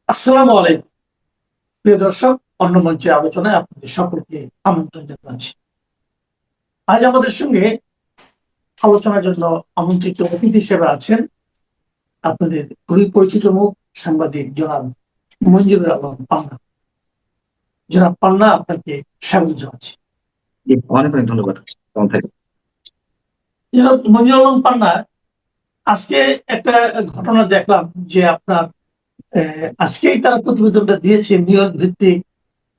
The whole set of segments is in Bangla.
আসসালামু আলাইকুম প্রিয় দর্শক, অন্য মঞ্চের আলোচনায় আপনাদের সকলকে আমন্ত্রণ জানাচ্ছি। আজ আমাদের সঙ্গে আলোচনার জন্য আমন্ত্রিত অতিথি হিসেবে আছেন আপনাদের খুবই পরিচিত মুখ সাংবাদিক জনাব মঞ্জুরুল আলম পান্না। জনাব পান্না, আপনাকে স্বাগত জানাচ্ছি। অনেক অনেক ধন্যবাদ। জনাব মঞ্জুরুল আলম পান্না, আজকে একটা ঘটনা দেখলাম যে আপনার আজকেই তারা প্রতিবেদনটা দিয়েছে নিউ ইয়র্ক ভিত্তিক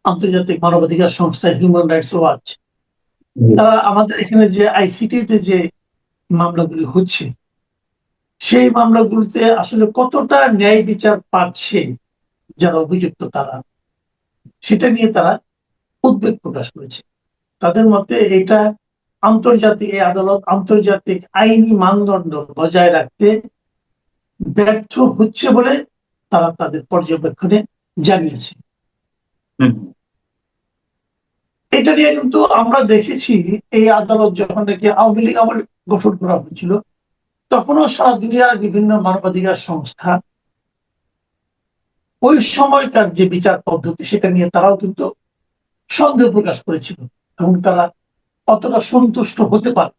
আন্তর্জাতিক মানবাধিকার সংস্থা হিউম্যান রাইটস ওয়াচ। তারা আমাদের এখানে যে আইসিটিতে যে মামলাগুলি হচ্ছে সেই মামলাগুলোতে আসলে কতটা ন্যায় বিচার পাচ্ছে যারা অভিযুক্ত তারা, সেটা নিয়ে তারা উদ্বেগ প্রকাশ করেছে। তাদের মতে এটা আন্তর্জাতিক এই আদালত আন্তর্জাতিক আইনি মানদণ্ড বজায় রাখতে ব্যর্থ হচ্ছে বলে তারা তাদের পর্যবেক্ষণে জানিয়েছে। এটা নিয়ে কিন্তু আমরা দেখেছি এই আদালত যখন নাকি আওয়ামী লীগ আমলে গঠন করা হয়েছিল তখনও সারা দুনিয়ার বিভিন্ন মানবাধিকার সংস্থা ওই সময়কার যে বিচার পদ্ধতি সেটা নিয়ে তারাও কিন্তু সন্দেহ প্রকাশ করেছিল এবং তারা অতটা সন্তুষ্ট হতে পারে।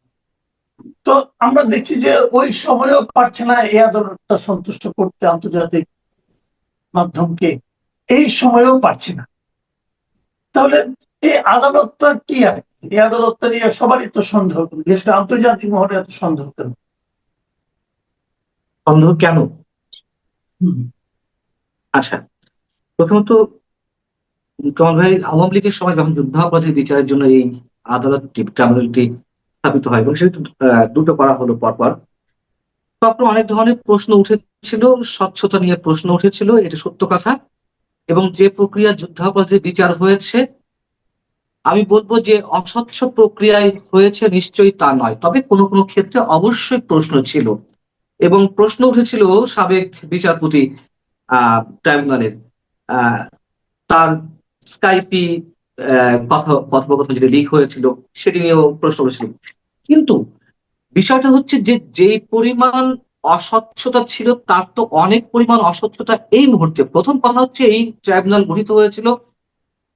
তো আমরা দেখছি যে ওই সময়ও পারছে না এই আদালতটা সন্তুষ্ট করতে আন্তর্জাতিক মাধ্যমকে, এই সময়েও পারছে না। তাহলে এই আদালতটা কি আর এই আদালতটা নিয়ে সবারই তো সন্দেহ, বিশেষ করে আন্তর্জাতিক মহলে এত সন্দেহ কেন? সন্দেহ কেন? আচ্ছা, প্রথমত কমল ভাই, আওয়ামী লীগের সময় যখন যুদ্ধাপরাধীর বিচারের জন্য এই আদালতটি ট্রাইব্যুনালটি স্থাপিত হয় এবং সেটা দুটো করা হলো পরপর, তখন অনেক ধরনের প্রশ্ন উঠেছিল, স্বচ্ছতা নিয়ে প্রশ্ন উঠেছিল, এটা সত্য কথা। এবং যে প্রক্রিয়া যুদ্ধাপরাধীর বিচার হয়েছে, আমি বলবো যে অস্বচ্ছ প্রক্রিয়ায় হয়েছে নিশ্চয়ই তা নয়, তবে কোনো কোনো ক্ষেত্রে অবশ্যই প্রশ্ন ছিল এবং প্রশ্ন উঠেছিল সাবেক বিচারপতি ট্রাইব্যুনালের তার স্কাইপি কথোপকথন যেটা লিক হয়েছিল সেটি নিয়েও প্রশ্ন উঠেছিল। কিন্তু বিষয়টা হচ্ছে যে যেই পরিমাণ অস্বচ্ছতা ছিল তার তো অনেক পরিমাণ অস্বচ্ছতা এই মুহূর্তে। প্রথম কথা হচ্ছে এই ট্রাইব্যুনাল গঠিত হয়েছিল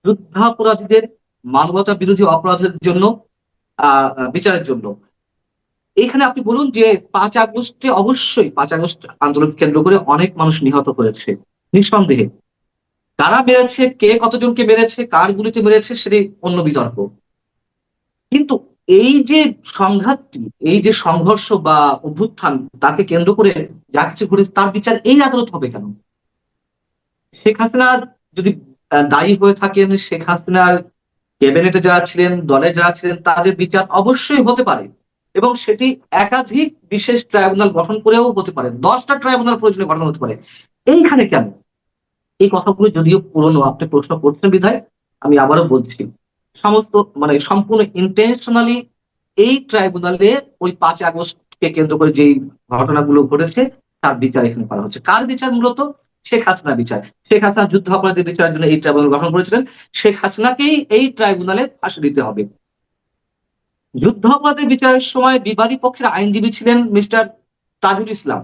যুদ্ধাপরাধীদের, মানবতা বিরোধী অপরাধের জন্য বিচারের জন্য। এইখানে আপনি বলুন যে 5 আগস্টে, অবশ্যই 5 আগস্ট আন্দোলন কেন্দ্র করে অনেক মানুষ নিহত হয়েছে, নিঃসন্দেহে। কারা মেরেছে, কে কতজনকে মেরেছে, কার গুলিতে মেরেছে, সেটি অন্য বিতর্ক। কিন্তু এই যে সংঘাতটি, এই যে সংঘর্ষ বা অভ্যুত্থান, তাকে কেন্দ্র করে যা কিছু ঘটেছে তার বিচার এই আদালত হবে কেন? শেখ হাসিনা যদি দায়ী হয়ে থাকেন, শেখ হাসিনার ক্যাবিনেটে যারা ছিলেন, দলে যারা ছিলেন, তাদের বিচার অবশ্যই হতে পারে এবং সেটি একাধিক বিশেষ ট্রাইব্যুনাল গঠন করেও হতে পারে, 10টা ট্রাইব্যুনাল প্রয়োজনে গঠন হতে পারে। এইখানে কেন? এই কথাগুলো যদিও পুরনো, আপনি প্রশ্ন করছেন বিধায় আমি আবারও বলছি, সমস্ত মানে সম্পূর্ণ ইন্টেনশনালি এই ট্রাইব্যুনালে ওই 5 আগস্টকে কেন্দ্র করে যেই ঘটনাগুলো ঘটেছে তার বিচার এখানে করা হচ্ছে। কার বিচার? মূলত শেখ হাসিনা বিচার। শেখ হাসিনা যুদ্ধাপরাধীর বিচারের জন্য এই ট্রাইব্যুনাল গঠন করেছিলেন, শেখ হাসিনাকেই এই ট্রাইব্যুনালে ফাঁসি দিতে হবে। যুদ্ধাপরাধের বিচারের সময় বিবাদী পক্ষের আইনজীবী ছিলেন মিস্টার তাজুল ইসলাম,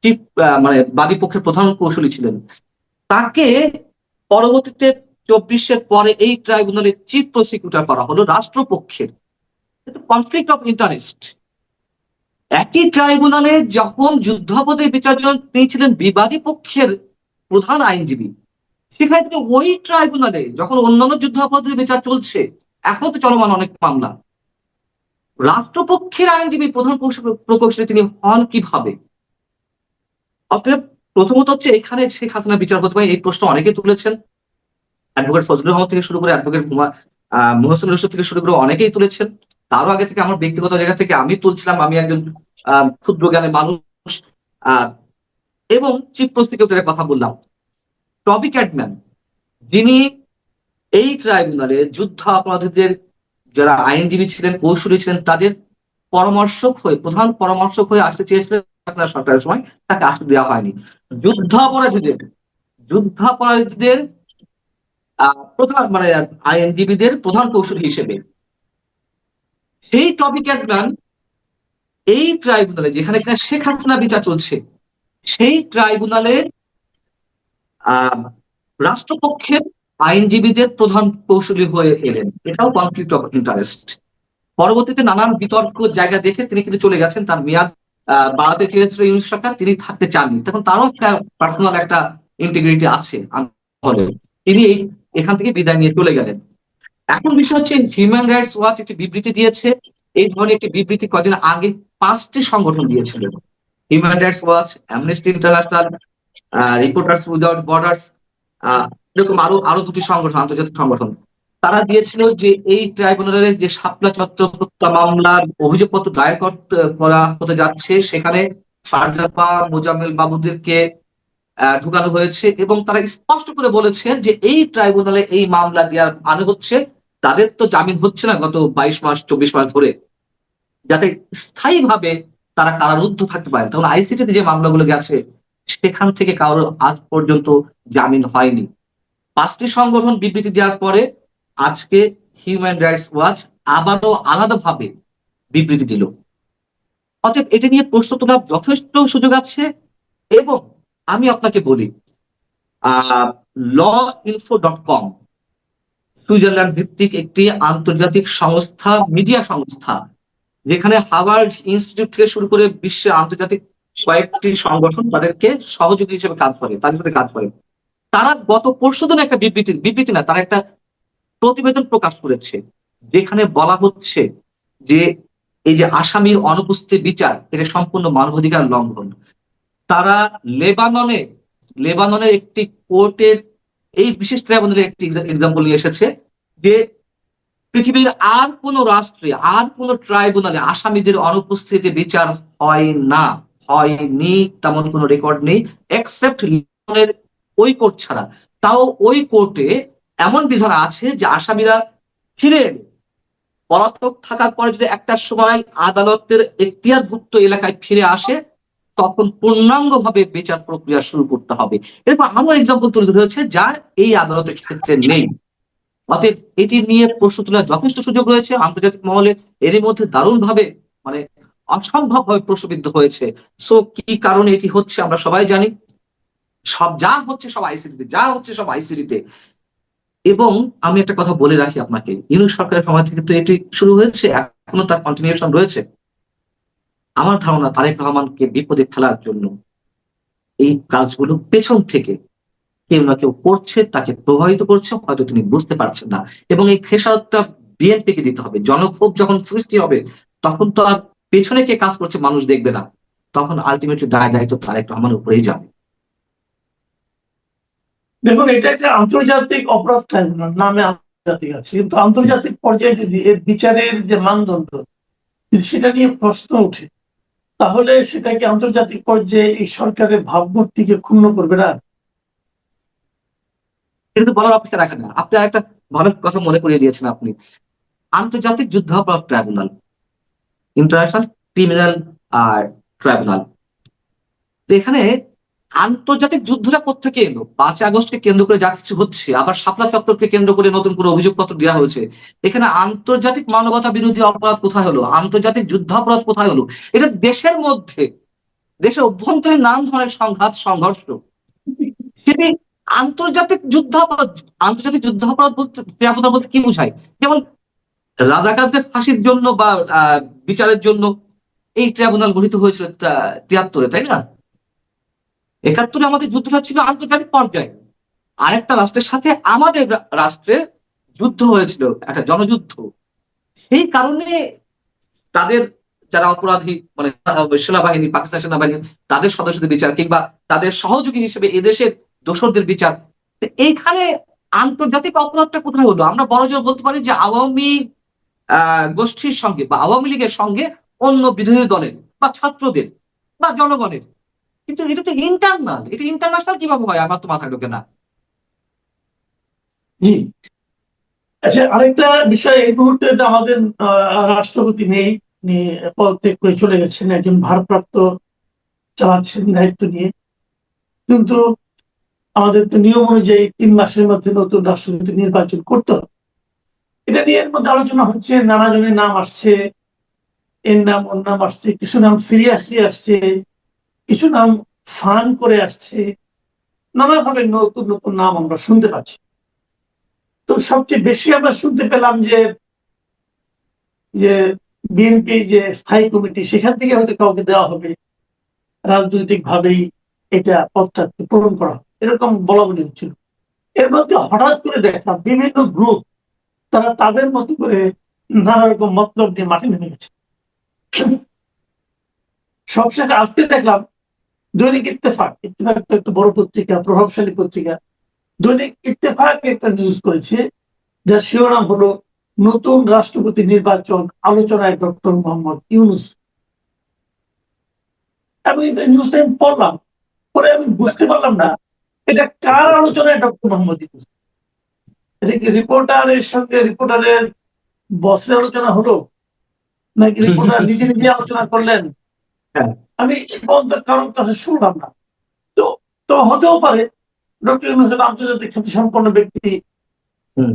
চিফ মানে বাদী পক্ষের প্রধান কৌশলী ছিলেন। তাকে পরবর্তীতে 24-এর পরে এই ট্রাইব্যুনালের চিফ প্রসিকিউটর করা হলো রাষ্ট্রপক্ষের। Conflict of interest. একই ট্রাইব্যুনালে যখন যুদ্ধাপরাধের বিচার জন্য তিনি ছিলেন বিবাদী পক্ষের প্রধান আইনজীবী, সেখানে তিনি ওই ট্রাইব্যুনালে যখন অন্যান্য যুদ্ধাপরাধের বিচার চলছে, এখন তো চলমান অনেক মামলা, রাষ্ট্রপক্ষের আইনজীবী প্রধান প্রকৌশলী তিনি হন কিভাবে? অতএব প্রথমত হচ্ছে এখানে শেখ হাসিনা বিচার হতে পারে, এই প্রশ্ন অনেকে তুলেছেন। অ্যাডভোকেট ফজলুর রহমান থেকে শুরু করে অ্যাডভোকেট মুহসিন রশিদ থেকে শুরু করে অনেকেই তুলেছেন। তারও আগে থেকে আমার ব্যক্তিগত জায়গা থেকে আমি তুলছিলাম, আমি একজন ক্ষুদ্র জ্ঞানের মানুষ। এবং চিফ প্রসিকিউটরের কথা বললাম, টবি ক্যাডম্যান, যিনি এই ট্রাইব্যুনালে যুদ্ধাপরাধীদের যারা আইনজীবী ছিলেন, কৌশলী ছিলেন, তাদের পরামর্শক হয়ে, প্রধান পরামর্শক হয়ে আসতে চেয়েছিলেন সরকারের সময়, তাকে আসতে দেওয়া হয়নি। যুদ্ধাপরাধীদের যুদ্ধাপরাধীদের প্রধান মানে আইনজীবীদের প্রধান কৌশলী হিসেবে সেই টবি ক্যাডম্যান এই ট্রাইব্যুনালে, যেখানে কিনা শেখ হাসিনা বিচার চলছে, সেই ট্রাইব্যুনালে আহ রাষ্ট্রপক্ষের আইনজীবীদের প্রধান কৌশলী হয়ে এলেন, এটাও কনফ্লিক্ট অফ ইন্টারেস্ট। পরবর্তীতে নানান বিতর্ক জায়গা দেখে তিনি কিন্তু চলে গেছেন, তার মেয়াদ বাড়াতে চেয়েছিল ইউনূস সরকার, তিনি থাকতে চাননি, তখন তারও একটা পার্সোনাল একটা ইন্টিগ্রিটি আছে বলে তিনি এখান থেকে বিদায় নিয়ে চলে গেলেন। এখন বিষয় হচ্ছে হিউম্যান রাইটস ওয়াচ একটি বিবৃতি দিয়েছে। এই ধরনের একটি বিবৃতি কদিন আগে 5টি সংগঠন দিয়েছিল, human rights watch, amnesty international, reporters without borders, এরকম আরো আরো 2টি সংগঠন, আন্তর্জাতিক সংগঠন। তারা দিয়েছিল যে এই ট্রাইব্যুনালের যে শাপলা চত্বর হত্যা মামলার অভিযোগপত্র দায়ের করা হতে যাচ্ছে, সেখানে ফারজাপা মোজাম্মেল বাবুদেরকে ঢুকানো হয়েছে, এবং তারা স্পষ্ট করে বলেছেন যে এই ট্রাইব্যুনালে এই মামলা দেওয়ার মানে হচ্ছে তাদের তো জামিন হচ্ছে না গত 22 মাস 24 মাস ধরে, যাতে স্থায়ীভাবে তারা কারারুদ্ধ থাকতে পারে। তখন আইসিটিতে যে মামলাগুলো গেছে সেখান থেকে কারোর আজ পর্যন্ত জামিন হয়নি। 5টি সংগঠন বিবৃতি দেওয়ার পরে আজকে হিউম্যান রাইটস ওয়াচ আবারও আলাদাভাবে বিবৃতি দিল। অতএব এটা নিয়ে প্রশ্ন তোলার যথেষ্ট সুযোগ আছে। এবং আমি আপনাকে বলি, law-info.com সুইজারল্যান্ড ভিত্তিক একটি আন্তর্জাতিক সংস্থা, মিডিয়া সংস্থা, যেখানে হার্ভার্ড ইনস্টিটিউট থেকে শুরু করে বিশ্বের আন্তর্জাতিক কয়েকটি সংগঠন তাদেরকে সহযোগী হিসেবে কাজ করে, তাদের সাথে কাজ করে। তারা গত পরশুদিন একটা বিবৃতি না, তারা একটা প্রতিবেদন প্রকাশ করেছে, যেখানে বলা হচ্ছে যে এই যে আসামির অনুপস্থিত বিচার, এটা সম্পূর্ণ মানবাধিকার লঙ্ঘন। তারা লেবাননের একটি কোর্টের এই বিশেষ ট্রাইব্যুনালের একটি এক্সাম্পল নিয়ে এসেছে, যে পৃথিবীর আর কোন রাষ্ট্রে, আর কোন ট্রাইব্যুনালে আসামিদের অনুপস্থিতি বিচার হয় না, হয়নি, তেমন কোনো রেকর্ড নেই, এক্সেপ্ট লেবাননের ওই কোর্ট ছাড়া। তাও ওই কোর্টে এমন বিধান আছে যে আসামিরা ফিরে এলে, পলাতক থাকার পরে যদি একটা সময় আদালতের এখতিয়ারভুক্ত এলাকায় ফিরে আসে, তখন পূর্ণাঙ্গভাবে বিচার প্রক্রিয়া শুরু করতে হবে। এরপর আরো এক্সাম্পল তুলে ধরেছে যা এই আদালতের ক্ষেত্রে নেই। অতএব এটি নিয়ে প্রশ্ন তোলার যথেষ্ট সুযোগ রয়েছে আন্তর্জাতিক মহলে। এরই মধ্যে দারুণভাবে, মানে অসম্ভবভাবে প্রশ্নবিদ্ধ হয়েছে। সো কি কারণে এটি হচ্ছে আমরা সবাই জানি, যা হচ্ছে সব আইসিটিতে। এবং আমি একটা কথা বলে রাখি আপনাকে, ইউনূস সরকারের সময় থেকে তো এটি শুরু হয়েছে, এখনো তার কন্টিনিউশন রয়েছে। আমার ধারণা তারেক রহমানকে বিপদে ফেলার জন্য এই কাজগুলো পেছন থেকে কেউ না কেউ করছে, তাকে প্রভাবিত করছে, হয়তো তিনি বুঝতে পারছেন না। এবং এই খেসারতটা বিএনপিকে দিতে হবে। জনক্ষোভ যখন সৃষ্টি হবে, তখন তো আর পেছনে কে কাজ করছে মানুষ দেখবে না, তখন আলটিমেটলি দায়িত্ব তারেক রহমানের উপরেই যাবে। দেখুন, এটা একটা আন্তর্জাতিক অপরাধ ট্রাইব্যুনাল, নামে আন্তর্জাতিক আছে, কিন্তু আন্তর্জাতিক পর্যায়ে যদি এর বিচারের যে মানদণ্ড, যদি সেটা নিয়ে প্রশ্ন উঠে, তাহলে সেটা কি আন্তর্জাতিক পর্যায়ে এই সরকারের ভাবমূর্তিকে ক্ষুণ্ণ করবে না? এটা তো বলার অপেক্ষা রাখেন না। আপনি আরেকটা ভালো কথা মনে করিয়ে দিয়েছেন আপনি, আন্তর্জাতিক যুদ্ধাপরাধ ট্রাইব্যুনাল, ইন্টারন্যাশনাল ক্রিমিনাল ট্রাইব্যুনাল। এখানে আন্তর্জাতিক যুদ্ধটা কোত্থেকে এলো? 5 আগস্টকে কেন্দ্র করে যা কিছু হচ্ছে, আবার শাপলা চত্বরকে কেন্দ্র করে নতুন করে অভিযোগপত্র দেওয়া হয়েছে, এখানে আন্তর্জাতিক মানবতা বিরোধী অপরাধ কোথায় হলো? আন্তর্জাতিক যুদ্ধাপরাধ কোথায় হলো? এটা দেশের মধ্যে, দেশের অভ্যন্তরীণ নানান ধরনের সংঘাত সংঘর্ষ, সেটি আন্তর্জাতিক যুদ্ধাপরাধ বলতে ট্রাইব্যুনাল বলতে কি বোঝায়? যেমন রাজাকারদের ফাঁসির জন্য বা বিচারের জন্য এই ট্রাইব্যুনাল গঠিত হয়েছিল 73-এ, তাই না? 71-এ আমাদের যুদ্ধটা ছিল আন্তর্জাতিক পর্যায়ে, আরেকটা রাষ্ট্রের সাথে আমাদের রাষ্ট্রের যুদ্ধ হয়েছিল, একটা জনযুদ্ধ। সেই কারণে তাদের যারা অপরাধী, মানে সেনাবাহিনী, পাকিস্তান সেনাবাহিনী, তাদের সদস্যদের বিচার, কিংবা তাদের সহযোগী হিসেবে এদেশের দোসরদের বিচার, এইখানে আন্তর্জাতিক অপরাধটা কোথায় হলো? আমরা বড়জোর বলতে পারি যে আওয়ামী গোষ্ঠীর সঙ্গে বা আওয়ামী লীগের সঙ্গে অন্য বিরোধী দলের বা ছাত্রদের বা জনগণের, কিন্তু এটা তো ইন্টারনাল, এটা ইন্টারন্যাশনাল কিভাবে হয়? আমার তো মাথা ঢোকে না। জি। আচ্ছা, আরেকটা বিষয়, এই মুহূর্তে আমাদের রাষ্ট্রপতি নেই, পদত্যাগ করে চলে গেছেন, একজন ভারপ্রাপ্ত চালাচ্ছেন দায়িত্ব নিয়ে। কিন্তু আমাদের তো নিয়ম অনুযায়ী 3 মাসের মধ্যে নতুন রাষ্ট্রপতি নির্বাচন করতে হবে। এটা নিয়ে এর মধ্যে আলোচনা হচ্ছে, নানা জনের নাম আসছে, এর নাম ওর নাম আসছে, কিছু নাম সিরিয়াসলি আসছে, কিছু নাম ফান করে আসছে। নানাভাবে নতুন নতুন নাম আমরা শুনতে পাচ্ছি। তো সবচেয়ে বেশি আমরা শুনতে পেলাম যে যে বিএনপি যে স্থায়ী কমিটি সেখান থেকে হয়তো কাউকে দেওয়া হবে, রাজনৈতিক ভাবেই এটা পদটা পূরণ করা হবে, এরকম বলা বলি হচ্ছিল। এর মধ্যে হঠাৎ করে দেখলাম বিভিন্ন গ্রুপ তারা তাদের মতো করে নানা রকম মতলব নিয়ে মাঠে নেমে গেছে। সবশেষে আজকে দেখলাম দৈনিক ইত্তেফাক, ইত্তেফাক তো একটা বড় পত্রিকা, প্রভাবশালী পত্রিকা, দৈনিক ইত্তেফাক একটা নিউজ করেছে যার শিরোনাম হলো নতুন রাষ্ট্রপতি নির্বাচন আলোচনায় ডক্টর মোহাম্মদ ইউনূস। আমি এটা নিউজটা আমি পড়লাম, পরে আমি বুঝতে পারলাম না এটা কার আলোচনায় ডক্টর মোহাম্মদ ইউনূস। এটা কি রিপোর্টারের সঙ্গে রিপোর্টারের বসের আলোচনা হলো, নাকি রিপোর্টার নিজে নিজে আলোচনা করলেন? হ্যাঁ। আমি এই পর্যন্ত কারোর কাছে শুনলাম না। তো তো হতেও পারে ডক্টর ইউনূস আন্তর্জাতিক খ্যাতি সম্পন্ন ব্যক্তি,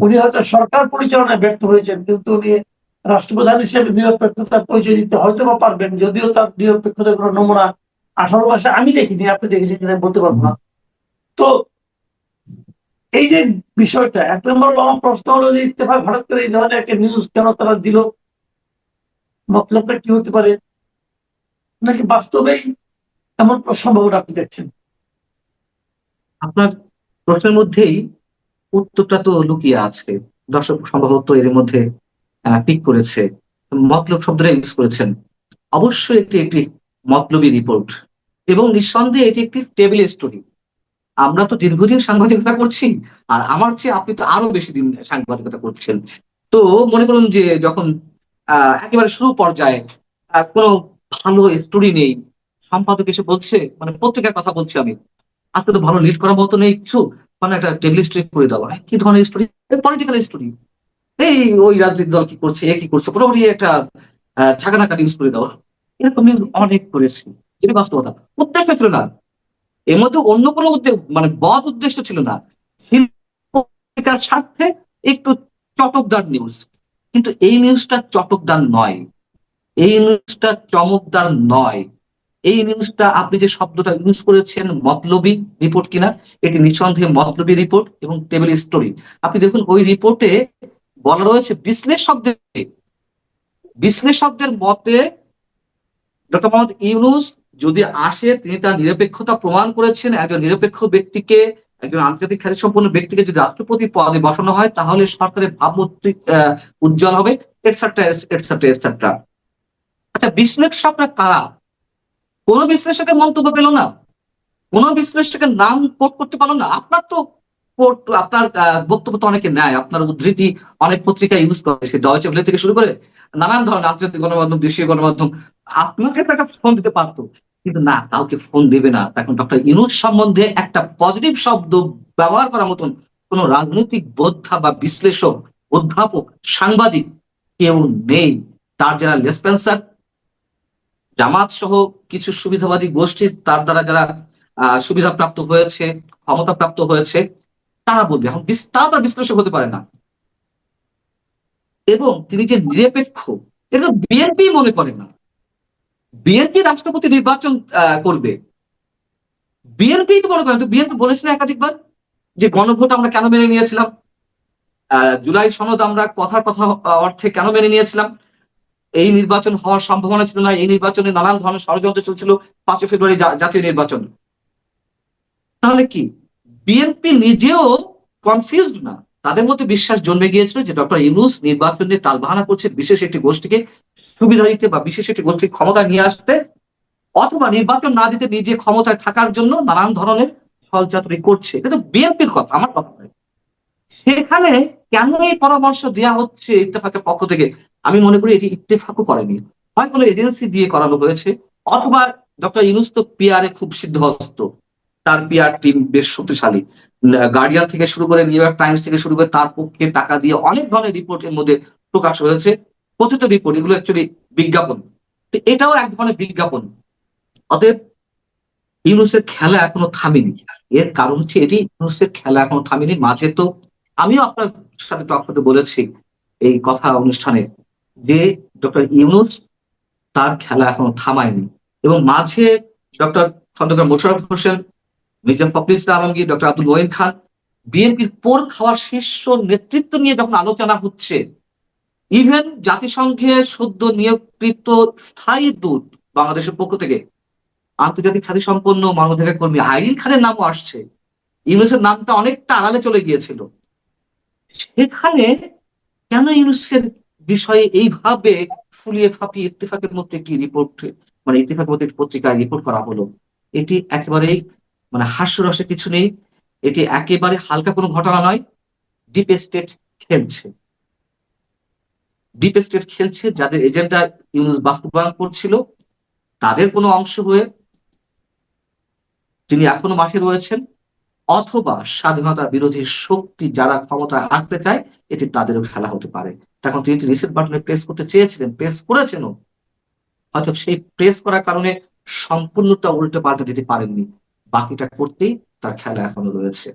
উনি হয়তো সরকার পরিচালনায় ব্যর্থ হয়েছেন, কিন্তু উনি রাষ্ট্রপ্রধান হিসেবে নিরপেক্ষতার পরিচয় দিতে হয়তো বা পারবেন, যদিও তার নিরপেক্ষতার কোনো নমুনা 18 মাসে আমি দেখিনি, আপনি দেখেছেন কিনা বলতে পারবো না। তো এই যে বিষয়টা, এক নম্বর আমার প্রশ্ন হলো যে ইত্তেফাক হঠাৎ করে এই ধরনের একটা নিউজ কেন তারা দিল, মতলবটা কি হতে পারে, নাকি বাস্তবেই এমন সম্ভাবনা আপনি দেখছেন? আপনার প্রশ্নের মধ্যেই উত্তরটা তো লুকিয়ে আছে। দর্শক সম্ভবত এর মধ্যে পিক করেছে, মতলব শব্দটা ইউজ করেছেন। অবশ্যই এটি একটি মতলবী রিপোর্ট এবং নিঃসন্দেহে এটি একটি টেবিল স্টোরি। আমরা তো দীর্ঘদিন সাংবাদিকতা করছি, আর আমার চেয়ে আপনি তো আরো বেশি দিন সাংবাদিকতা করছেন। তো মনে করুন যে যখন একেবারে শুরু পর্যায়ে কোনো ভালো স্টোরি নেই, সম্পাদক এসে বলছে, মানে পত্রিকার কথা বলছি আমি, আজকে তো ভালো লিড করার মতো নেই কিছু, মানে একটা টেবিল স্টোরি করে দেওয়া। কি ধরনের স্টোরি? Political story. এই ওই রাজনৈতিক দল কি করছে, এ কি করছে, পুরোপুরি একটা ঝাঁকানাকা নিউজ করে দেওয়া। এরকম নিউজ অনেক করেছি, যেটা বাস্তবতা। উদ্দেশ্য ছিল না এর মধ্যে, অন্য কোনো উদ্দেশ্য, মানে বদ উদ্দেশ্য ছিল না, ছিল পত্রিকার স্বার্থে একটু চটকদার নিউজ। কিন্তু এই নিউজটা চটকদার নয়, এই নিউজটা চমকদার নয়। এই নিউজটা আপনি যে শব্দটা ইউজ করেছেন মতলবী রিপোর্ট কিনা, এটি নিঃসন্দেহে মতলবী রিপোর্ট এবং টেবিল স্টোরি। আপনি দেখুন ওই রিপোর্টে বলা রয়েছে বিশ্লেষকদের মতে ডক্টর মোহাম্মদ ইউনূস যদি আসে, তিনি তার নিরপেক্ষতা প্রমাণ করেছেন। একজন নিরপেক্ষ ব্যক্তিকে, একজন আন্তর্জাতিক খ্যাতি সম্পন্ন ব্যক্তিকে যদি রাষ্ট্রপতি পদে বসানো হয়, তাহলে সরকারের ভাবমূর্তি উজ্জ্বল হবে, এটসেট্রা এটসেট্রা এটসেট্রা। আচ্ছা, বিশ্লেষকরা কারা? কোন বিশ্লেষকের মন্তব্য পেল না, কোন বিশ্লেষকের নাম কোট করতে পারলো না। আপনার তো আপনার বক্তব্য তো অনেকে নেয়, আপনার উদ্ধৃতি অনেক পত্রিকা ইউজ করে, সে ডয়েচে ভেলে থেকে শুরু করে নানান ধরনের আন্তর্জাতিক গণমাধ্যম, দেশীয় গণমাধ্যম। আপনাকে তো একটা ফোন দিতে পারতো, কিন্তু না, কাউকে ফোন দেবে না। এখন ডক্টর ইউনূস সম্বন্ধে একটা পজিটিভ শব্দ ব্যবহার করার মতন কোন রাজনৈতিক বোদ্ধা বা বিশ্লেষক, অধ্যাপক, সাংবাদিক কেউ নেই। তার যারা লেসপেন্সার, জামাত সহ কিছু সুবিধাবাদী গোষ্ঠীর তার দ্বারা যারা সুবিধা প্রাপ্ত হয়েছে, ক্ষমতা প্রাপ্ত হয়েছে, তারা বলবে। এখন তারা তো বিশ্লেষক হতে পারে না। এবং তিনি যে নিরপেক্ষ, এটা তো বিএনপি মনে করে না। বিএনপি রাষ্ট্রপতি নির্বাচন করবে, বিএনপি তো মনে করেন। তো বিএনপি বলেছিল একাধিকবার যে গণভোট আমরা কেন মেনে নিয়েছিলাম, জুলাই সনদ আমরা কথার কথা অর্থে কেন মেনে নিয়েছিলাম, এই নির্বাচন হওয়ার সম্ভাবনা ছিল না, এই নির্বাচনে নানান ধরনের ষড়যন্ত্র চলছিল, 5 ফেব্রুয়ারি জাতীয় নির্বাচন। তাহলে কি বিএনপি নিজেও কনফিউজড না? তাদের মধ্যে বিশ্বাস জন্মে গিয়েছিল যে ডক্টর ইউনূস নির্বাচনে টালবাহানা করছে বিশেষ একটি গোষ্ঠীকে সুবিধা দিতে বা বিশেষ একটি গোষ্ঠীর ক্ষমতা নিয়ে আসতে, অথবা নির্বাচন না দিতে নিজে ক্ষমতায় থাকার জন্য নানান ধরনের ছলচাতুরি করছে। এটা তো বিএনপির কথা, আমার কথা নয়। সেখানে কেন এই পরামর্শ দেওয়া হচ্ছে ইত্তেফাকের পক্ষ থেকে? আমি মনে করি এটি ইত্তেফাকও করেনি, হয় কোনো এজেন্সি দিয়ে করানো হয়েছে, অথবা ডক্টর ইউনূস তো পিআরে খুব সিদ্ধহস্ত, তার পিআর টিম বেশ শক্তিশালী। গার্ডিয়ান থেকে শুরু করে নিউ ইয়র্ক টাইমস থেকে শুরু করে তার পক্ষে টাকা দিয়ে অনেক ধরনের রিপোর্টের মধ্যে প্রকাশ হয়েছে, কথিত রিপোর্ট, এগুলো অ্যাকচুয়ালি বিজ্ঞাপন। এটাও এক ধরনের বিজ্ঞাপন। অতএব ইউনূসের খেলা এখনো থামেনি। এর কারণ হচ্ছে এটি, ইউনূসের খেলা এখনো থামেনি। মাঝে তো আমিও আপনার সাথে টক করতে বলেছি এই কথা অনুষ্ঠানে, যে ডক্টর ইউনূস তার খেলা এখনো থামায়নি। এবং মাঝে ডক্টর খন্দকার মোশাররফ হোসেন মির্জা ফখরুল ইসলাম আলমগীর, ডক্টর আব্দুল মঈন খান, বিএনপির পোর খাওয়ার শীর্ষ নেতৃত্ব নিয়ে যখন আলোচনা হচ্ছে, ইভেন জাতিসংঘের সদ্য নিয়োগকৃত স্থায়ী দূত বাংলাদেশের পক্ষ থেকে আন্তর্জাতিক খ্যাতি সম্পন্ন মানবাধিকার কর্মী আইরিন খানের নামও আসছে, ইউনুসের নামটা অনেকটা আড়ালে চলে গিয়েছিল, সেখানে কেন ইউনুসের বিষয়ে এইভাবে ফুলিয়ে ফাঁপিয়ে ইত্তেফাকের মধ্যে একটি রিপোর্ট, মানে ইত্তেফাকের মধ্যে একটি পত্রিকায় রিপোর্ট করা হলো, এটি একেবারেই মানে হাস্যরসে কিছু নেই, এটি একেবারে হালকা কোনো ঘটনা নয়। ডিপ স্টেট খেলছে, ডিপ স্টেট খেলছে, যাদের এজেন্ডা ইউনুস বাস্তবায়ন করছিল তাদের কোনো অংশ হয়ে তিনি এখনো মাঠে রয়েছেন, অথবা স্বাধীনতা বিরোধী শক্তি যারা ক্ষমতায় আনতে চায় এটি তাদেরও খেলা হতে পারে। তখন তিনি রিসেট বাটনে প্রেস করতে চেয়েছিলেন, প্রেস করেছেনও, হয়তো সেই প্রেস করার কারণে সম্পূর্ণটা উল্টে পাল্টে দিতে পারেননি, বাকিটা করতেই তার খেলা এখনো রয়েছে।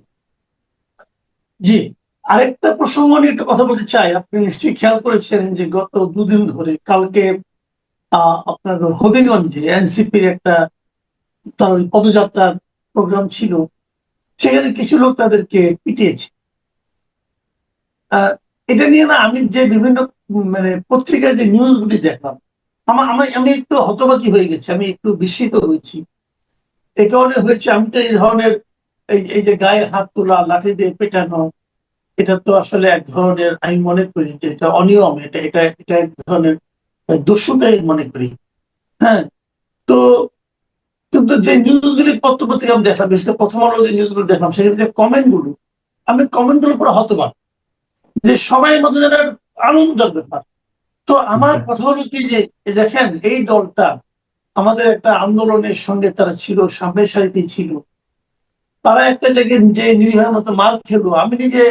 জি, আরেকটা প্রসঙ্গ নিয়ে একটু কথা বলতে চাই। আপনি নিশ্চয়ই খেয়াল করেছেন যে গত দুদিন ধরে, কালকে আপনার হবিগঞ্জে এনসিপির একটা তার ওই পদযাত্রার প্রোগ্রাম ছিল, সেখানে কিছু লোক তাদেরকে পিটিয়েছে। এটা নিয়ে না আমি যে বিভিন্ন মানে পত্রিকায় যে নিউজ গুলি দেখলাম, আমি একটু হতবাকি হয়ে গেছি, আমি একটু বিস্মিত হয়েছি। এই কারণে হয়েছে, আমি তো এই ধরনের এই যে গায়ে হাত তোলা, লাঠি দিয়ে পেটানো, এটা তো আসলে এক ধরনের, আমি মনে করি যে এটা অনিয়ম, এটা এটা এটা এক ধরনের দস্যুতাই মনে করি। হ্যাঁ, তো কিন্তু যে নিউজগুলি পত্র পত্রিকা আমি দেখলাম, বিশেষ করে প্রথম আলো যে নিউজগুলো দেখলাম, সেখানে যে কমেন্ট গুলো, আমি কমেন্ট গুলো পুরো হতবাক, যে সবাই মধ্যে যেন আনন্দের ব্যাপার। তো আমার কথা হলো কি, যে দেখেন এই দলটা আমাদের একটা আন্দোলনের সঙ্গে তারা ছিল, সামনের সারিতে ছিল, তারা একটা জায়গায় যে নিরীহের মতো মার খেলো। আমি নিজে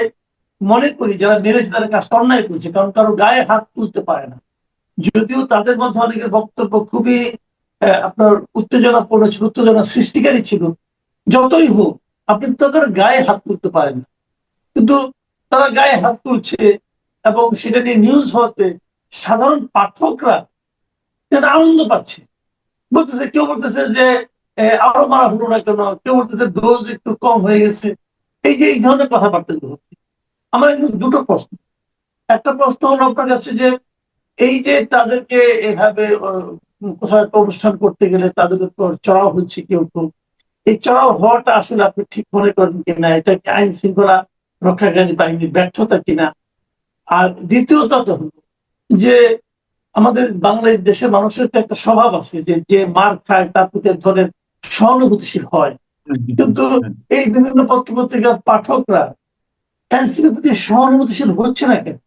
মনে করি যারা মেরেছে তারা কাজটা অন্যায় করছে, কারণ কারো গায়ে হাত তুলতে পারে না। যদিও তাদের মধ্যে অনেকের বক্তব্য খুবই আপনার উত্তেজনাপূর্ণ ছিল, উত্তেজনা সৃষ্টিকারী ছিল, যতই হোক আপনি তো তাদের গায়ে হাত তুলতে পারেন না। কিন্তু তারা গায়ে হাত তুলছে, এবং সেটা নিয়ে নিউজ হওয়াতে সাধারণ পাঠকরা যেন আনন্দ পাচ্ছে। বলতেছে, কেউ বলতেছে যে আরো মারা হলো না কেন, কেউ বলতেছে ডোজ একটু কম হয়ে গেছে। এই যে এই ধরনের কথাবার্তা হচ্ছে, আমার কিন্তু দুটো প্রশ্ন। একটা প্রশ্ন হলো আপনার কাছে, যে এই যে তাদেরকে এভাবে কোথাও একটা অনুষ্ঠান করতে গেলে তাদের উপর চড়াও হচ্ছে কেউ কেউ, এই চড়াও হওয়াটা আসলে আপনি ঠিক মনে করেন কিনা? এটা কি আইন শৃঙ্খলা রক্ষাকারী বাহিনীর ব্যর্থতা কিনা? আর দ্বিতীয়ত হলো যে আমাদের বাংলাদেশের মানুষের তো একটা স্বভাব আছে যে যে মার খায় তার প্রতি এক ধরনের সহানুভূতিশীল হয়, কিন্তু এই বিভিন্ন পত্র পত্রিকার পাঠকরা এনসিপির প্রতি সহানুভূতিশীল হচ্ছে না কেন?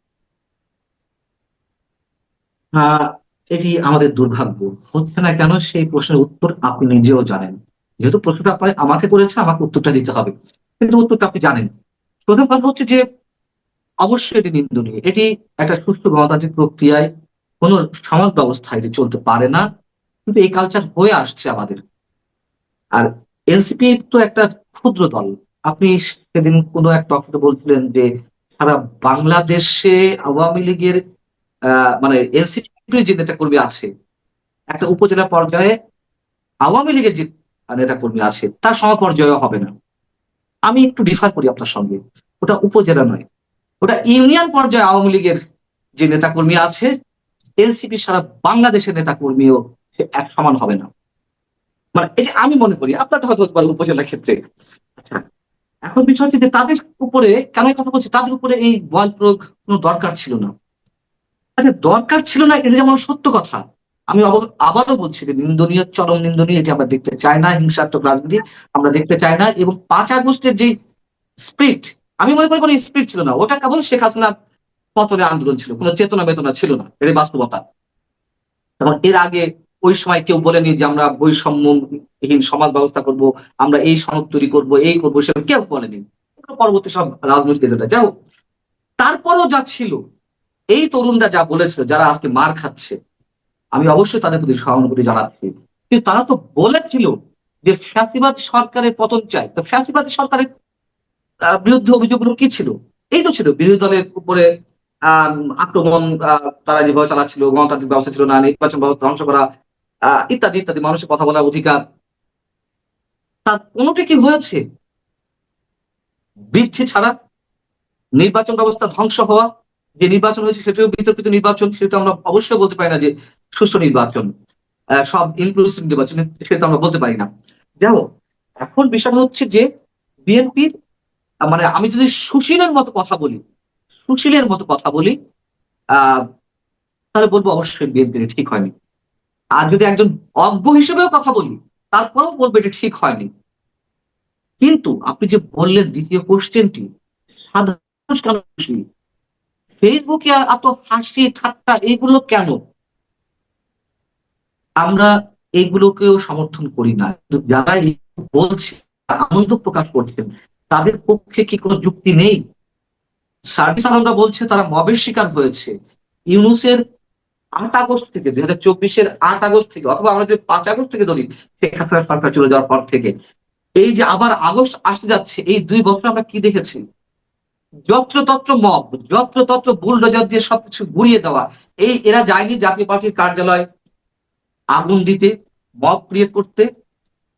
এটি আমাদের দুর্ভাগ্য, হচ্ছে না কেন সেই প্রশ্নের উত্তর আপনি নিজেও জানেন। যেহেতু প্রশ্নটা আপনি আমাকে করেছেন, আমাকে উত্তরটা দিতে হবে, কিন্তু উত্তরটা আপনি জানেন। প্রথম কথা হচ্ছে যে অবশ্যই এটি নিন্দনীয়, এটি একটা সুষ্ঠু গণতান্ত্রিক প্রক্রিয়ায় কোন সমাজ ব্যবস্থা এটি চলতে পারে না, কিন্তু এই কালচার হয়ে আসছে আমাদের। আর এনসিপি তো একটা ক্ষুদ্র দল। আপনি সেদিন কোনো এক টপিকে বলছিলেন যে সারা বাংলাদেশে আওয়ামী লীগের মানে এনসিপি যে নেতা কর্মী আছে, একটা উপজেলা পর্যায়ে আওয়ামী লীগের যে নেতা কর্মী আছে তার সমপর্যায়ে হবে না। আমি একটু ডিফার করি আপনার সঙ্গে, ওটা উপজেলা নয়, ওটা ইউনিয়ন পর্যায়ে আওয়ামী লীগের যে নেতা কর্মী আছে, এনসিপি সারা বাংলাদেশের নেতা কর্মীও সে এক সমান হবে না। মানে এটি আমি মনে করি, আপনারটা হয়তো হতে পারে উপজেলার ক্ষেত্রে। আচ্ছা, এখন বিষয় হচ্ছে যে তাদের উপরে কেন এই কথা বলছি, তাদের উপরে এই বল প্রয়োগ কোনো দরকার ছিল না। আচ্ছা, দরকার ছিল না এটা যেমন সত্য কথা, আমি আবারও বলছি যে নিন্দনীয়, চরম নিন্দনীয়, এটি আমরা দেখতে চাই না। হিংসাত্মক রাজনীতি আমরা দেখতে চাই না। এবং 5 আগস্টের যে স্পিরিট, আমি মনে করি কোনো স্পিরিট ছিল না, ওটা কেবল শেখ হাসিনা পতনের আন্দোলন ছিল, কোনো চেতনা বেতনা ছিল না, এটা বাস্তবতা। এবং এর আগে ওই সময় কেউ বলেনি যে আমরা বৈষম্যহীন সমাজ ব্যবস্থা করব, আমরা এই সনদ তৈরি করবো, এই করবো, সে কেউ বলেনি। পরবর্তী সব রাজনৈতিক এজেন্ডা যাও, তারপরও যা ছিল, এই তরুণরা যা বলেছিল, যারা আজকে মার খাচ্ছে, আমি অবশ্যই তাদের প্রতি সহানুভূতি জানাচ্ছি। কিন্তু তারা তো বলেছিল যে ফ্যাসিবাদ সরকারের পতন চাই। তো ফ্যাসিবাদ সরকারের বিরুদ্ধে অভিযোগগুলো কি ছিল? এই তো ছিল বিরোধী দলের উপরে আক্রমণ, তারা যেভাবে চালাচ্ছিল, গণতান্ত্রিক ব্যবস্থা ছিল না, নির্বাচন ব্যবস্থা ধ্বংস করা, ইত্যাদি ইত্যাদি, মানুষের কথা বলার অধিকার। তার কোনোটি কি হয়েছে বৃদ্ধি ছাড়া? নির্বাচন ব্যবস্থা ধ্বংস হওয়া, যে নির্বাচন হয়েছে সেটাও বিতর্কিত নির্বাচন, সেটা আমরা অবশ্যই বলতে পারি না যে সুষ্ঠু নির্বাচন, সব ইনক্লুসিভ নির্বাচন, সেটা আমরা বলতে পারি না। যাই হোক, এখন বিষয়টা হচ্ছে যে বিএনপির, মানে আমি যদি সুশীলের মতো কথা বলি, সুশীলের মতো কথা বলি, আহ তাহলে বলবো অবশ্যই বিএনপির ঠিক হয়নি। আর যদি একজন অজ্ঞ হিসেবেও কথা বলি, তারপরেও বলবো এটা ঠিক হয়নি। কিন্তু আপনি যে বললেন দ্বিতীয় কোশ্চেনটি, সাধারণ মানুষ কেন খুশি, ফেসবুকে এত হাসি ঠাট্টা এগুলো কেন? আমরা এগুলোকেও সমর্থন করি না, কিন্তু যারা বলছে, আনন্দ প্রকাশ করছেন, তাদের পক্ষে কি কোনো যুক্তি নেই? সার্ভিস আলমরা বলছে তারা মবের শিকার হয়েছে। ইউনূসের 8 আগস্ট থেকে, 2024-এর 8 আগস্ট থেকে, অথবা আমরা যদি 5 আগস্ট থেকে ধরি, শেখ হাসিনা সরকার চলে যাওয়ার পর থেকে, এই যে আবার আগস্ট আসতে যাচ্ছে, এই 2 বছর আমরা কি দেখেছি? যত্রতত্র মব, যত্রতত্র বুলডোজার দিয়ে সবকিছু গুড়িয়ে দেওয়া। এরা যায়নি জাতীয় পার্টির কার্যালয় আগুন দিতে, মব ক্রিয়েট করতে,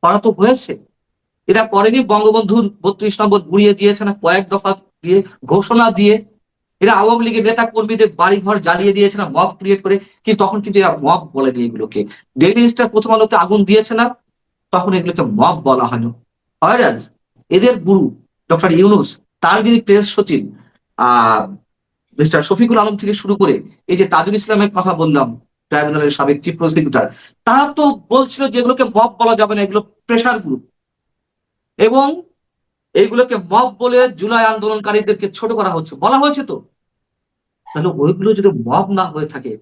করা তো হয়েছে। এরা করেনি বঙ্গবন্ধুর 32 নম্বর গুড়িয়ে দিয়েছে না কয়েক দফা দিয়ে, ঘোষণা দিয়ে? এরা আওয়ামী লীগের নেতা কর্মীদের বাড়ি ঘর জ্বালিয়ে দিয়েছে না মব ক্রিয়েট করে? কিন্তু তখন কিন্তু এরা মব বলেনি এগুলোকে। ডেইলি স্টার প্রথম আলোতে আগুন দিয়েছে না, তখন এগুলোকে মব বলা হয়নি। হয়রাজ এদের গুরু ডক্টর ইউনূস, তার যিনি প্রেস সচিব আহ মিস্টার শফিকুল আলম থেকে শুরু করে, এই যে তাজুল ইসলামের কথা বললাম, ট্রাইব্যুনালের সাবেক চিফ প্রসিকিউটর, তারা তো বলছিল যে এগুলোকে মব বলা যাবে না, এগুলো প্রেশার গ্রুপ, এবং এইগুলোকে মব বলে জুলাই আন্দোলনকারীদেরকে ছোট করা হচ্ছে, বলা হয়েছে তো। তাহলে ওইগুলো যদি মব না হয়ে থাকে,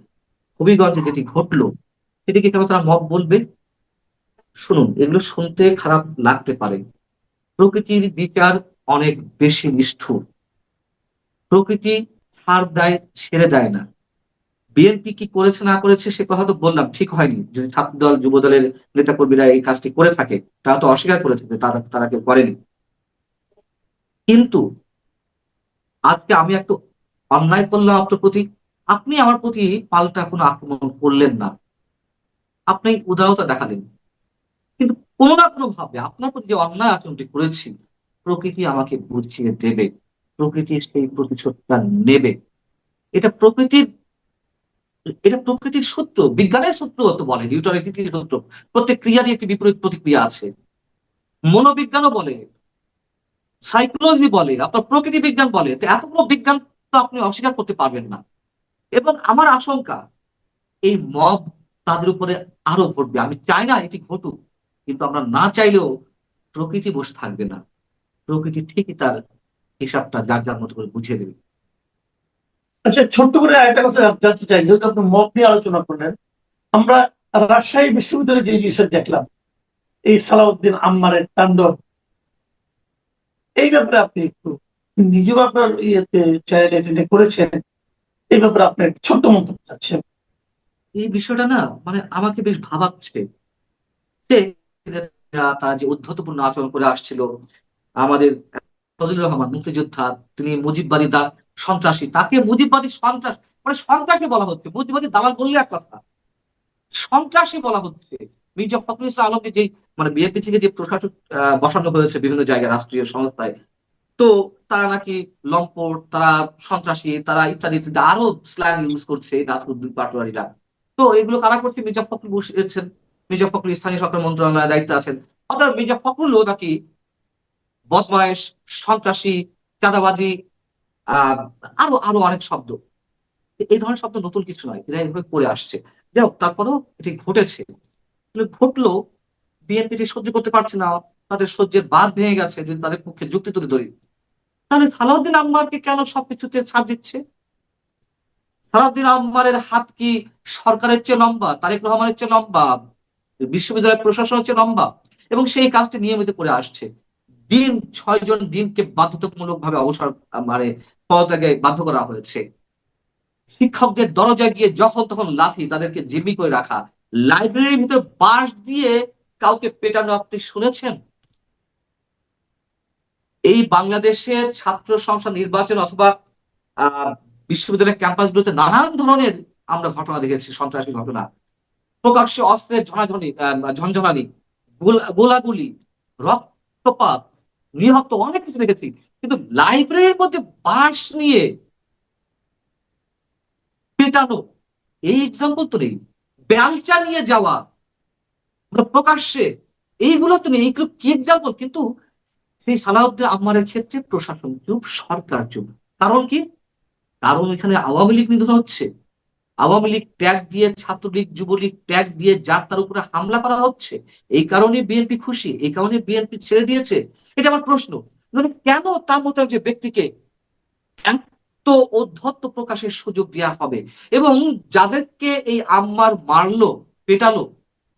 হবিগঞ্জে যেটি ঘটলো, সেটিকে কেন তারা মব বলবে? শুনুন, এগুলো শুনতে খারাপ লাগতে পারে, প্রকৃতির বিচার অনেক বেশি নিষ্ঠুর। প্রকৃতি ছাড় দেয়, ছেড়ে দেয় না। বিএনপি কি করেছে না করেছে সে কথা তো বললাম, ঠিক হয়নি। যদি ছাত্র দল, যুব দলের নেতাকর্মীরা এই কাজটি করে থাকে, তারা তো অস্বীকার করেছে যে তারা তারা কেউ করেনি। কিন্তু আজকে আমি একটু অন্যায় করলাম আপনার প্রতি, আপনি আমার প্রতি পাল্টা কোনো আক্রমণ করলেন না, আপনি উদারতা দেখালেন। কিন্তু কোনো না কোনো ভাবে আপনার প্রতি যে অন্যায় আচরণটি করেছি, প্রকৃতি আমাকে বুঝিয়ে দেবে, প্রকৃতি সেই প্রতিশোধটা নেবে। এটা প্রকৃতির, এটা প্রকৃতির সূত্র, বিজ্ঞানের সূত্র তো বলে, নিউটনের তৃতীয় সূত্র, প্রত্যেক ক্রিয়ারই একটি বিপরীত প্রতিক্রিয়া আছে। মনোবিজ্ঞানও বলে, সাইকোলজি বলে, আপনার প্রকৃতি বিজ্ঞান বলে, তো এতগুলো বিজ্ঞান তো আপনি অস্বীকার করতে পারবেন না। এবং আমার আশঙ্কা, এই মব তাদের উপরে আরো ঘটবে। আমি চাই না এটি ঘটুক, কিন্তু আমরা না চাইলেও প্রকৃতি বসে থাকবে না। প্রকৃতি ঠিকই তার হিসাবটা যার যার মতো করে বুঝিয়ে দেবে। আচ্ছা, ছোট্ট করে একটা কথা জানতে চাই, যেহেতু আপনি মব নিয়ে আলোচনা করলেন, আমরা রাজশাহী বিশ্ববিদ্যালয়ে যে জিনিসটা দেখলাম, এই সালাউদ্দিন আম্মারের তাণ্ডব, এই ব্যাপারে আপনি একটু, নিজেও আপনার ইয়েতে চ্যানেলে করেছেন, এই ব্যাপারে আপনার ছোট্ট মন্তব্য চাচ্ছেন। এই বিষয়টা না, মানে আমাকে বেশ ভাবাচ্ছে যে তারা যে উদ্ধতপূর্ণ আচরণ করে আসছিল। আমাদের ফজলুর রহমান মুক্তিযোদ্ধা, তিনি মুজিববাদী সন্ত্রাসী, তাকে মুজিববাদী সন্ত্রাস, মানে সন্ত্রাসী বলা হচ্ছে। মুজিববাদী দালাল বললে এক কথা, সন্ত্রাসী বলা হচ্ছে। মির্জা ফখরুল ইসলাম আলমকে যেই, মানে বিএনপি থেকে যে প্রশাসক বসানো হয়েছে বিভিন্ন জায়গায়, রাষ্ট্রীয় সংস্থায়, তো তারা নাকি লম্পট, তারা সন্ত্রাসী, তারা ইত্যাদি ইত্যাদি আরো স্ল্যাং ইউজ করছে নাসিরউদ্দিন পাটোয়ারিরা। তো এগুলো কারা করছে? মির্জা ফখরুল বসেছেন, মির্জা ফখরুল স্থানীয় সরকার মন্ত্রণালয়ের দায়িত্বে আছেন। আপনার মির্জা ফখরুলও নাকি বদমায়েশ, সন্ত্রাসী, চাঁদাবাজি, আহ আরো আরো অনেক শব্দ। এই ধরনের শব্দ নতুন কিছু নয়, এরা এইভাবে করে আসছে। যাই হোক, তারপরেও এটি ঘটেছে। ঘটলো, বিএনপি সহ্য করতে পারছে না, তাদের সহ্যের বাঁধ ভেঙে গেছে। যদি তাদের পক্ষে যুক্তি তুলে ধরি, তাহলে সালাউদ্দিন আম্মারকে কেন সবকিছুতে ছাড় দিচ্ছে? সালাউদ্দিন আম্মারের হাত কি সরকারের চেয়ে লম্বা, তারেক রহমানের চেয়ে লম্বা, বিশ্ববিদ্যালয় প্রশাসনের চেয়ে লম্বা? এবং সেই কাজটি নিয়মিত করে আসছে। 6 জন ডিনকে বাধ্যতামূলক ভাবে অবসর, মানে পদত্যাগে বাধ্য করা হয়েছে। শিক্ষকদের দরজায় গিয়ে যখন তখন লাথি, তাদেরকে জিম্মি করে রাখা, লাইব্রেরির ভিতর বাঁশ দিয়ে কাউকে পেটানো আপনি শুনেছেন? এই বাংলাদেশের ছাত্র সংসদ নির্বাচন অথবা আহ বিশ্ববিদ্যালয়ের ক্যাম্পাসগুলোতে নানান ধরনের আমরা ঘটনা দেখেছি, সন্ত্রাসী ঘটনা, প্রকাশ্যে অস্ত্রের ঝনাঝনি, ঝনঝনানি, গোলাগুলি, রক্তপাত, নিহত, অনেক কিছু দেখেছি, কিন্তু লাইব্রেরির মধ্যে বাঁশ নিয়ে পেটানো, এই এক্সাম্পল তো নেই। বেলচা নিয়ে যাওয়া প্রকাশ্যে, এইগুলো তো নেই। এইগুলো কি এক্সাম্পল? কিন্তু সেই সালাউদ্দিন আম্মারের ক্ষেত্রে প্রশাসন চুপ, সরকার চুপ। কারণ কি? কারণ এখানে আওয়ামী লীগ নিধন হচ্ছে, আওয়ামী লীগ ট্যাগ দিয়ে, ছাত্রলীগ যুবলীগ ট্যাগ দিয়ে যার তার উপরে হামলা করা হচ্ছে। এই কারণে বিএনপি খুশি, এই কারণে বিএনপি ছেড়ে দিয়েছে। এটা আমার প্রশ্ন। মানে কেন তার মতো একজন ব্যক্তিকে এত ঔদ্ধত্য প্রকাশের সুযোগ দেওয়া হবে? এবং যাদেরকে এই আম্মার মারলো, পেটালো,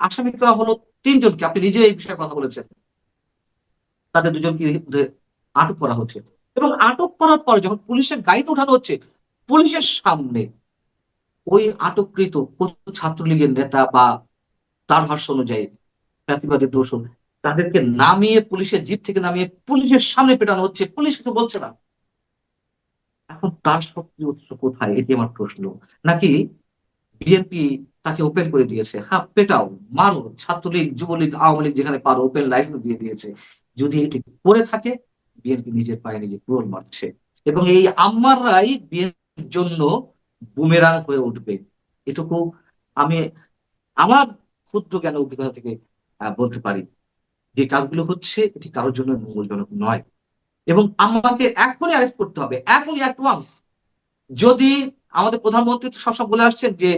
আসামি করা হলো তিনজনকে। আপনি নিজে এই বিষয়ে কথা বলেছেন, তাদের দুজনকে আটক করা হচ্ছে। এবং আটক করার পরে যখন পুলিশের গাড়িতে উঠানো হচ্ছে, পুলিশের সামনে ওই আটককৃত ছাত্রলীগের নেতা বা তার ভাষ্য অনুযায়ী ফ্যাসিবাদের দোষর, তাদেরকে নামিয়ে, পুলিশের জিপ থেকে নামিয়ে পুলিশের সামনে পেটানো হচ্ছে, পুলিশ কিছু বলছে না। এখন তার শক্তি উৎস কোথায়? এটি আমার প্রশ্ন। নাকি বিএনপি তাকে ওপেন করে দিয়েছে, হ্যাঁ পেটাও, মারো, ছাত্রলীগ যুবলীগ আওয়ামী লীগ যেখানে পারো ওপেন লাইসেন্স দিয়ে দিয়েছে। যদি এটি করে থাকে, বিএনপি নিজের পায়ে নিজে কুড়োল মারছে, এবং এই আম্মাররাই বিএনপির জন্য বুমেরাং হয়ে উঠবে। এটুকু আমি আমার ক্ষুদ্র জ্ঞান অভিজ্ঞতা থেকে বলতে পারি। যে কাজগুলো হচ্ছে এটি কারোর জন্য মঙ্গলজনক নয়, এবং আমাকে এখনই অ্যারেস্ট করতে হবে, এখনই, অ্যাট ওয়ান্স। যদি আমাদের প্রধানমন্ত্রী তো সবসময় বলে আসছেন যে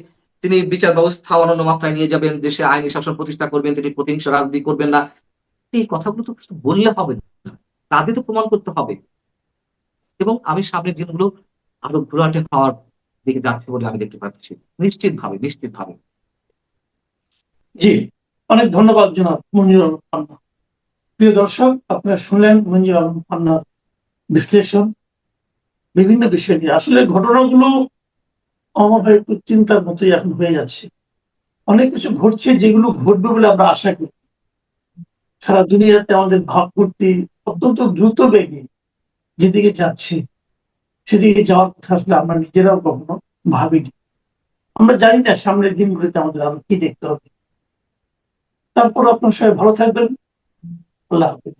তিনি বিচার ব্যবস্থা অনন্য মাত্রায় নিয়ে যাবেন, দেশে আইনি শাসন প্রতিষ্ঠা করবেন, তিনি প্রতিহিংস রাজনীতি করবেন না, এই কথাগুলো তো কিছু বললে হবে না, তাদের তো প্রমাণ করতে হবে। এবং আমি সামনের দিনগুলো আরো ঘোলাটে হওয়ার দিকে যাচ্ছে বলে আমি দেখতে পাচ্ছি, নিশ্চিত ভাবে, নিশ্চিত ভাবে। জি, অনেক ধন্যবাদ জনাব মঞ্জুর আলম পান্না। প্রিয় দর্শক, আপনারা শুনলেন মঞ্জুর আলম পান্নার বিশ্লেষণ বিভিন্ন বিষয় নিয়ে। আসলে ঘটনাগুলো আমার হয় একটু চিন্তার মতোই এখন হয়ে যাচ্ছে। অনেক কিছু ঘটছে যেগুলো ঘটবে বলে আমরা আশা করি। সারা দুনিয়াতে আমাদের ভাবমূর্তি অত্যন্ত দ্রুত বেগে যেদিকে যাচ্ছে, সেদিকে যাওয়ার কথা আসলে আমরা নিজেরাও কখনো ভাবিনি। আমরা জানি না সামনের দিনগুলিতে আমাদের আরো কি দেখতে হবে। তারপর আপনার সবাই ভালো থাকবেন। আল্লাহ হাফিজ।